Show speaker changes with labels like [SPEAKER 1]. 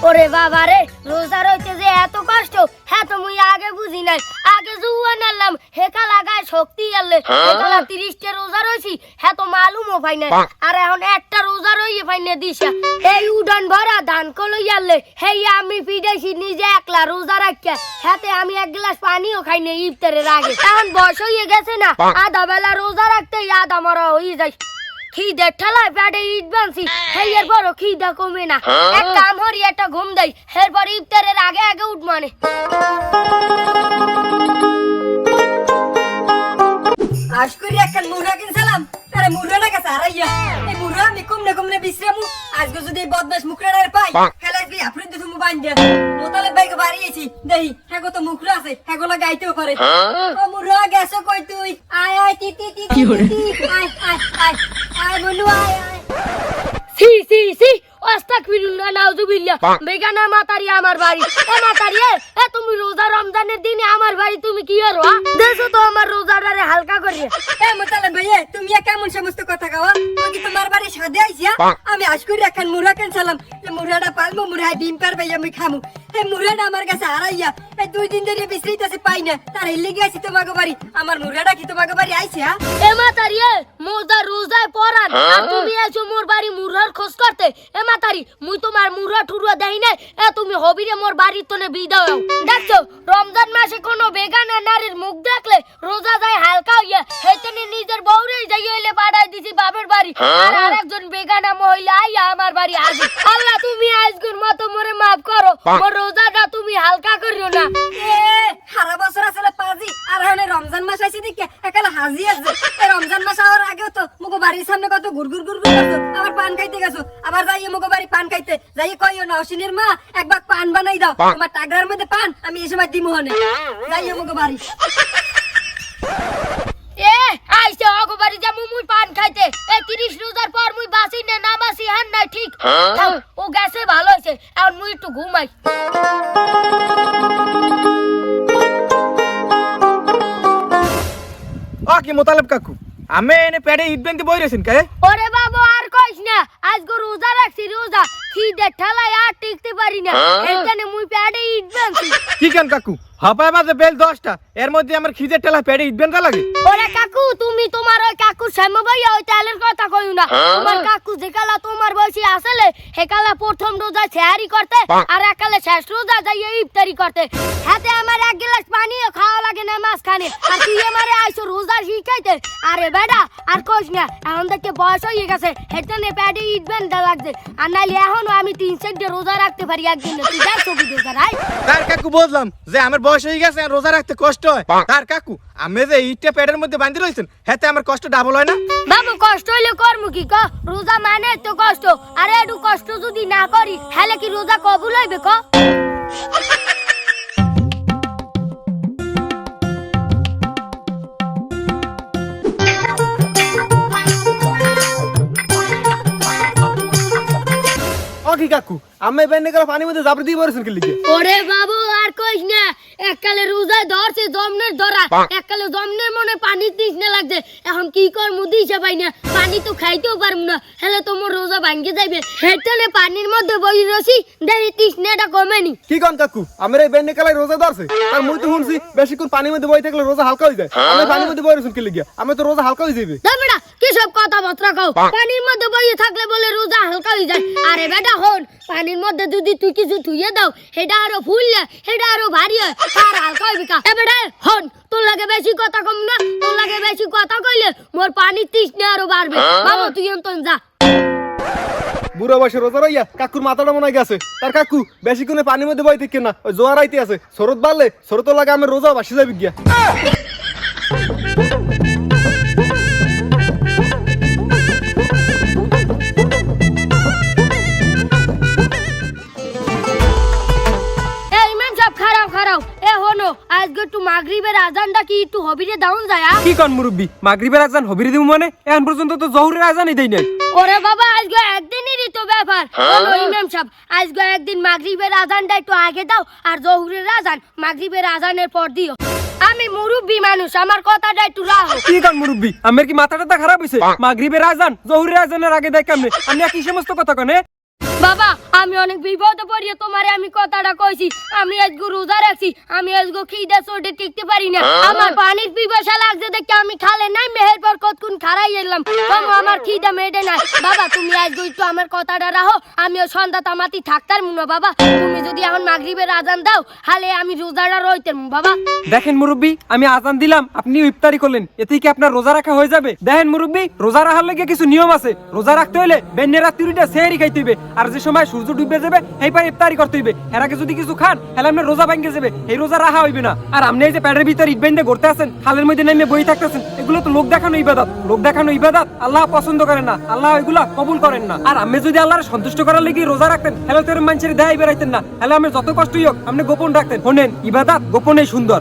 [SPEAKER 1] ওরে বাবা রে, রোজা রইতে যে এত কষ্ট হ্যাঁ তো মুই আগে বুঝি নাই। আগে জুয়ান আনলাম হেকা লাগায় শক্তি আনলে হেকালা 30টা রোজা রইছি হ্যাঁ তো মালুমও পাই না। আর এখন একটা রোজা রইয়ে পাই না দিশা। এই উডান ভরা ধান কলই আনলে হেই আমি পিডাইছি নিজে একলা রোজা রাখিয়া, হাতে আমি এক গ্লাস পানিও খাই না ইফতারের আগে। এখন বয়স হয়ে গেছে না, আধা বেলা রোজা রাখতেই আধা মরা হয়ে যায়। খিদে ঠেলায় পেটে ইট বানছি, হের পরও খিদা কমে না। এক কাম হরি একটা ঘুম দেই, এরপর ইফতারের আগে আগে উঠ মানে।
[SPEAKER 2] আজকরি একটা মুরগা কিনছিলাম, আরে মুরগাটা কাছে হারাইয়া এই মুরগা আমি কমনে কমনে বিশ্রামু। আজকে যদি বদমাশ মুকরাড়ার পাই খেলা কি আপনি তো তুমি বান্ধে মোতালে বাইকে বাড়িয়েছি দেহি হেগো তো মুকরা আছে হেগোলা গাইতেও পারে। ও মুরগা গেছো কই তুই? আয় আয় টি টি টি আয় আয় আয় আয় বলু আয় আয়।
[SPEAKER 1] সি সি সি আস্তাগফিরুল্লাহ নাউযুবিল্লাহ। বেগানা মাতারি আমার বাড়ি। এ মাতারি এ তুমি রোজা রমজানের দিনে আমার বাড়ি তুমি কি করো? দেখো তো আমার রোজাটারে হালকা করিয়ে।
[SPEAKER 2] এ মোতালে ভাই তুমি কেমন সমস্ত কথা গাওয়া? তুমি কি তোমার বাড়ি সাদে আইছিয়া? আমি আজকরি একটা মুরগা কিনছিলাম, এই মুরগাটা পালমু, মুরগা ডিম পারবে আমি খামু। এই মুরগাটা আমার কাছে হারাইয়া এই 2 দিন ধরে বিশ্রিতেছে পাই না, তার হিলে গেছি তোমাকে বাড়ি। আমার মুরগাটা কি তোমাকে বাড়ি আইছে?
[SPEAKER 1] এ মাতারি মোজা রোজায় পরান আর তুমি আছো মোর বাড়ি মুরগার খোঁজ করতে। এ মাতারি মুই তোমার মুরগা ঠুরুয়া দেই নাই, এ তুমি হবিরে মোর বাড়ির তনে বিদাও। দেখছো রমজান মাসে কোনো বেগানা নারীর মুখ দেখলে রোজা যায় হালকা হইয়া, হেতেনে নিজের বউরেই যাই হইলে পাঠাই দিছি বাপের বাড়ি। আর আরেকজন বেগানা মহিলা আইয়া আমার বাড়ি হাজির। আল্লাহ তুমি আজকের মতো মোরে মাফ করো, মোর রোজাটা তুমি হালকা করিও না।
[SPEAKER 2] এ সারা বছর আসলে পাজি আর এখন রমজান মাস আইছে দেখে একালা হাজি আছে। এই রমজান মাস আওয়ার আগেও তো মুগো বাড়ির সামনে কত গুড়গুড় গুড়গুড় করছো, আবার পান খাইতে গেছো, আবার যাইয়ে মুগো বাড়ি পান খাইতে যাই কইও না অসিনের মা এক বাগ পান বানাই দাও, আমার টাগরার মধ্যে পান আমি এই সময় দিমু হনে যাইয়ে মুগো বাড়ি।
[SPEAKER 1] এ আইছে অগো বাড়ি যামু মুই পান খাইতে। এই 30 রোজার পর মুই বাসি না না বাসি হান নাই ঠিক। ও গেছে ভালো হইছে, এখন মুই একটু ঘুমাই।
[SPEAKER 3] ও কি মোতালেব কাকু, আমি এনে পেটে ঈদ বেঁধে বই রেছেন কে?
[SPEAKER 1] ওরে বাবা আর কইস না, আজকে রোজা রাখছি রোজা খিদে ঠেলায় আর টিকতে পারি না, এখানে মুই পেটে ঈদ বানছি।
[SPEAKER 3] কি কেন কাকু, হাপায় বাজে বেল 10টা, এর মধ্যে আমার খিদের ঠেলা পেটে ঈদ বেঁধে লাগে?
[SPEAKER 1] ওরে কাকু তুমি তোমার ওই কাকু শ্যামা ভাই ওই তেলের কথা কইও না। তোমার কাকু যেকালা তোমার বয়সী আসলে হেকালা প্রথম রোজা সেহারি করতে আর একালে শেষ রোজা যাই ইফতারি করতে। হাতে আমার এক গ্লাস পানিও খাওয়া লাগে না মাঝখানে, আর তুই আমারে আইছো রোজা শিখাইতে। আরে বেটা আর কইস না, এখন দেখতে বয়স হয়ে গেছে হেটানে পেটে ঈদ বেঁধে লাগছে। আর নাইলে এখনো আমি 3-4 রোজা রাখতে পারি একদিনে। তুই দেখ ছবি দেখা রাই।
[SPEAKER 3] তার কাকু বুঝলাম যে আমার বয়স হয়ে গেছে আর রোজা রাখতে কষ্ট হয়। তার কাকু আমি যে ঈদটা পেটের মধ্যে বাঁধি রইছেন হেতে আমার কষ্ট ডাবল হয় না?
[SPEAKER 1] বাবু কষ্ট হইলে কর্ম কি ক? রোজা মানে তো কষ্ট, আরে একটু কষ্ট যদি না করি তাহলে কি রোজা কবুল হইবে ক?
[SPEAKER 3] ও কি কাকু, আমি বেনে করে পানির মধ্যে জাবড়ি দিয়ে বলেছেন কি লিখে?
[SPEAKER 1] ওরে বাবু আর কইস না, এককালে রোজা ধরছে জমনের ধরা, এককালে জমনের মনে পানি তৃষ্ণা লাগছে। এখন কি কর মুদিছে পাই না, পানি তো খাইতেও পারবো না, হেলে তোমার রোজা ভাঙ্গে যাইবে। হেটলে পানির মধ্যে বই রসি দেখি তৃষ্ণাটা কমেনি।
[SPEAKER 3] কি কন কাকু, আমার এই বেনে কালাই রোজা ধরছে আর মুই তো শুনছি বেশিক্ষণ পানির মধ্যে বই থাকলে রোজা হালকা হয়ে যায়। আমি পানির মধ্যে বই রয়েছেন কি লিখে? আমি তো রোজা হালকা হয়ে যাবে।
[SPEAKER 1] বেটা কি সব কথাবার্তা কও? পানির মধ্যে বইয়ে থাকলে বলে রোজা হালকা হয়ে যায়? আরে বেটা হন, পানির মধ্যে যদি তুই কিছু ধুইয়ে দাও সেটা আরো ফুললে সেটা আরো ভারী হয়, আর হালকা হইবে কা? এ বেটা হন, তোর লাগে বেশি কথা কম না, তোর লাগে বেশি কথা কইলে মোর পানির তৃষ্ণা আরো বাড়বে। বাবা তুই অন্তন যা।
[SPEAKER 3] বুড়ো বয়সে রোজা রইয়া কাকুর মাথাটা মনে গেছে। তার কাকু বেশিক্ষণে পানির মধ্যে বই থেকে না, ওই জোয়ার আইতে আছে, শরৎ বাড়লে শরৎ লাগে আমার রোজা বাসি যাবি গিয়া।
[SPEAKER 1] আজকে একটু মাগরিবের আজানটা কি একটু হবিরে দাউন যায়?
[SPEAKER 4] কি কোন মুরব্বি, মাগরিবের আজান হবিরে দিমু মানে? এখন পর্যন্ত তো জোহরের আজানই দেই নাই।
[SPEAKER 1] ওরে বাবা আজকে একদিনেরই তো ব্যাপার। বলো ইমাম সাহেব আজকে একদিন মাগরিবের আজানটা একটু আগে দাও আর জোহরের আজান মাগরিবের আজানের পর দিও। আমি মুরব্বি মানুষ, আমার কথাটা একটু রাখো।
[SPEAKER 4] কি কোন মুরব্বি, আমার কি মাথাটা খারাপ হইছে? মাগরিবের আজান জোহরের আজানের আগে দেখ কেমনে? আমি কি সমস্ত কথা কনে?
[SPEAKER 1] বাবা আমি অনেক বিপদে পড়িয়ে তোমারে আমি কথাটা কইছি আমি আজকে রোজা রাখছি আমি আজকে খিদে চোটে টিকতে পারি না আমার পানির পিপাসা লাগছে দেখে আমি খালে নাই মেহের পর কতক্ষণ খারাই এলাম তবু আমার খিদে মেটে নাই বাবা তুমি আজকে একটু আমার কথাটা রাখো আমিও সন্ধ্যা তামাতি থাকতার মুনো বাবা তুমি যদি এখন মাগরিবের আজান দাও হালে আমি রোজাটা রইতে বাবা
[SPEAKER 4] দেখেন মুরব্বী আমি আজান দিলাম আপনি ইফতারি করলেন এতে কি আপনার রোজা রাখা হয়ে যাবে দেখেন মুরব্বী রোজা রাখার লাগে কিছু নিয়ম আছে রোজা রাখতে হলে বেন্যের রাত 3টা সেহরি খাইতে হইবে আর যে সময় সূর্য ডুবে যাবে এই পারে ইফতারি করতে হইবে এর আগে যদি কিছু খান তাহলে আপনার রোজা ভাঙে যাবে এই রোজা রাখা হইবে না আর আপনি এই যে পেটের ভিতর ইট বাইন্দে ঘুরতে আছেন খালের মধ্যে নেমে বই থাকতেছেন এগুলো তো লোক দেখানো ইবাদত লোক দেখানো ইবাদত আল্লাহ পছন্দ করেন না আল্লাহ এগুলা কবুল করেন না আর আপনি যদি আল্লাহর সন্তুষ্ট করার লাগি রোজা রাখতেন তাহলে তোর মানুষের দেয় বেরাইতেন না তাহলে আমি যত কষ্টই হোক আপনি গোপন রাখতেন শোনেন ইবাদত গোপনেই সুন্দর